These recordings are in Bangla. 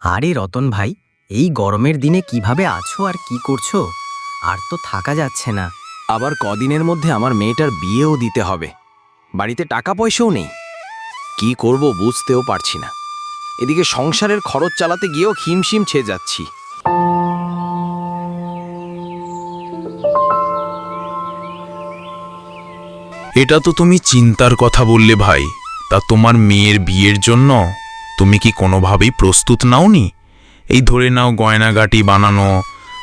আরে রতন ভাই, এই গরমের দিনে কিভাবে আছো আর কি করছো? আর তো থাকা যাচ্ছে না। আবার কদিনের মধ্যে আমার মেয়েটার বিয়েও দিতে হবে। বাড়িতে টাকা পয়সাও নেই, কি করব বুঝতেও পারছি না। এদিকে সংসারের খরচ চালাতে গিয়েও হিমশিম ছেয়ে যাচ্ছি। এটা তো তুমি চিন্তার কথা বললে ভাই। তা তোমার মেয়ের বিয়ের জন্য তুমি কি কোনোভাবেই প্রস্তুত নাওনি? এই ধরে নাও গয়নাগাটি বানানো,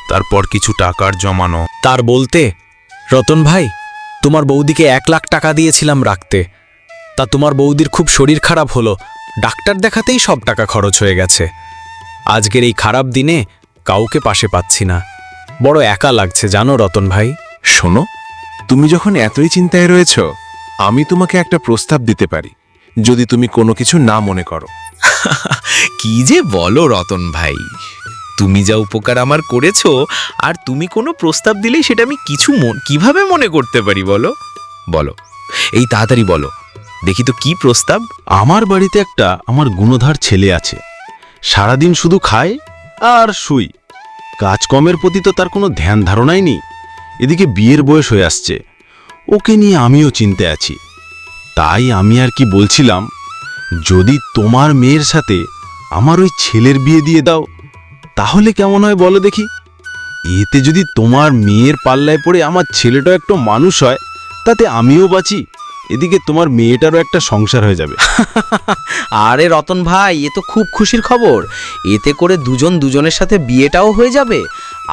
তারপর কিছু টাকার জমানো। তার বলতে রতন ভাই, তোমার বৌদিকে 1 লাখ টাকা দিয়েছিলাম রাখতে। তা তোমার বৌদির খুব শরীর খারাপ হলো, ডাক্তার দেখাতেই সব টাকা খরচ হয়ে গেছে। আজকের এই খারাপ দিনে কাউকে পাশে পাচ্ছি না, বড় একা লাগছে জানো রতন ভাই। শোনো, তুমি যখন এতই চিন্তায় রয়েছ, আমি তোমাকে একটা প্রস্তাব দিতে পারি, যদি তুমি কোনো কিছু না মনে করো। কি যে বলো রতন ভাই, তুমি যা উপকার আমার করেছো, আর তুমি কোনো প্রস্তাব দিলেই সেটা আমি কিভাবে মনে করতে পারি বলো বলো, এই তাড়াতাড়ি বলো দেখি তো কি প্রস্তাব। আমার বাড়িতে একটা আমার গুণধর ছেলে আছে, সারাদিন শুধু খায় আর শুই, কাজকর্মের প্রতি তো তার কোনো ধ্যান ধারণাই নেই। এদিকে বিয়ের বয়স হয়ে আসছে, ওকে নিয়ে আমিও চিন্তায় আছি। তাই আমি আর কি বলছিলাম, যদি তোমার মেয়ের সাথে আমার ওই ছেলের বিয়ে দিয়ে দাও তাহলে কেমন হয় বলো দেখি। এতে যদি তোমার মেয়ের পাল্লায় পড়ে আমার ছেলেটাও একটু মানুষ হয়, তাতে আমিও বাঁচি, এদিকে তোমার মেয়েটারও একটা সংসার হয়ে যাবে। আরে রতন ভাই, এ তো খুব খুশির খবর। এতে করে দুজন দুজনের সাথে বিয়েটাও হয়ে যাবে,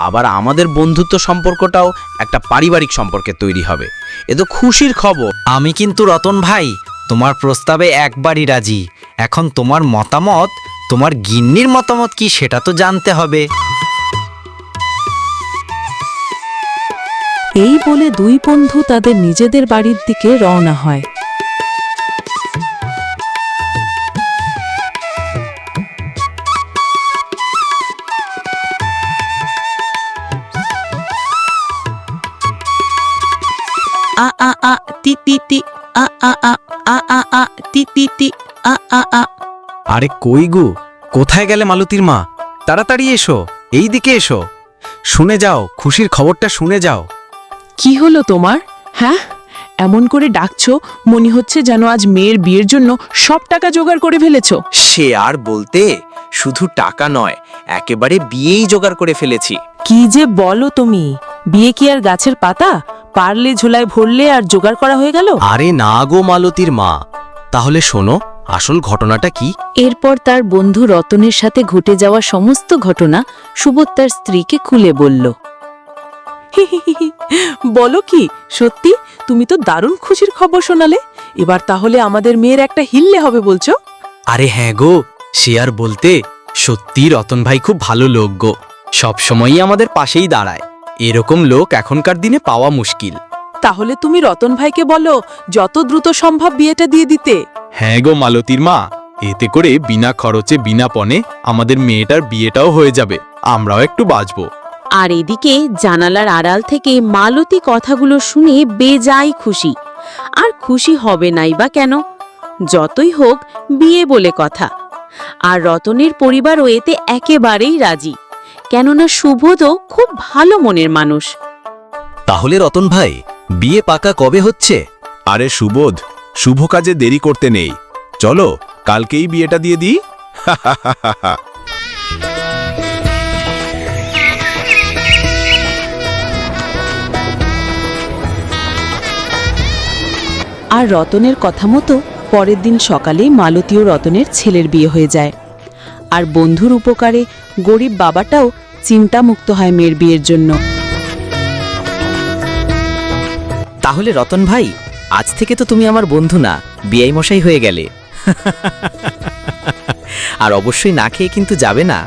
আবার আমাদের বন্ধুত্ব সম্পর্কটাও একটা পারিবারিক সম্পর্কে তৈরি হবে। এ তো খুশির খবর। আমি কিন্তু রতন ভাই তোমার প্রস্তাবে একবারই রাজি। এখন তোমার মতামত, তোমার গিন্নির মতামত কি সেটা তো জানতে হবে। এই বলে দুই বন্ধু তাদের নিজেদের বাড়ির দিকে রওনা হয়। আ আ আ তি তি তি আ আ আ আ আ আ তি তি তি আ আ আ। আরে কই গো, কোথায় গেলে মালতীর মা? তাড়াতাড়ি এসো, এই দিকে এসো, শুনে যাও, খুশির খবরটা শুনে যাও। কি হলো তোমার? হ্যাঁ, এমন করে ডাকছো, মনে হচ্ছে যেন আজ মেয়ের বিয়ের জন্য সব টাকা জোগাড় করে ফেলেছো। সে আর বলতে, শুধু টাকা নয়, একেবারে বিয়েই জোগাড় করে ফেলেছি। কি যে বলো তুমি, বিয়ে কি আর গাছের পাতা? পারলে ঝোলায় ভরলে আর জোগাড় করা হয়ে গেল? আরে না গো মালতীর মা, তাহলে শোনো আসল ঘটনাটা কি। এরপর তার বন্ধু রতনের সাথে ঘটে যাওয়া সমস্ত ঘটনা সুবোধ তার স্ত্রীকে খুলে বলল। বলো কি, সত্যি? তুমি তো দারুণ খুশির খবর শোনালে। এবার তাহলে আমাদের মেয়ের একটা হিল্লে হবে বলছো? আরে হ্যাঁ গো, সে আর বলতে, সত্যি রতন ভাই খুব ভালো লোক গো, সবসময়ই আমাদের পাশেই দাঁড়ায়। এরকম লোক এখনকার দিনে পাওয়া মুশকিল। তাহলে তুমি রতন ভাইকে বলো যত দ্রুত সম্ভব বিয়েটা দিয়ে দিতে। হ্যাঁ গো মালতীর মা, এতে করে বিনা খরচে বিনা পণে আমাদের মেয়েটার বিয়েটাও হয়ে যাবে, আমরাও একটু বাঁচবো। আর এদিকে জানালার আড়াল থেকে মালতী কথাগুলো শুনে বেজায় খুশি। আর খুশি হবে নাই বা কেন? যতই হোক বিয়ে বলে কথা। আর রতনের পরিবারও এতে একেবারেই রাজি, কেননা সুবোধও খুব ভালো মনের মানুষ। তাহলে রতন ভাই, বিয়ে পাকা কবে হচ্ছে? আরে সুবোধ, শুভ কাজে দেরি করতে নেই, চলো কালকেই বিয়েটা দিয়ে দিই। আর রতনের কথা মতো পরের দিন সকালে মালতী ও রতনের ছেলের বিয়ে হয়ে যায়। আর বন্ধুর উপকারে গরিব বাবাটাও চিন্তামুক্ত হয় মেয়ের বিয়ের জন্য। তাহলে রতন ভাই, আজ থেকে তো তুমি আমার বন্ধু না, বিআই মশাই হয়ে গেলে। আর অবশ্যই না খেয়ে কিন্তু যাবে না।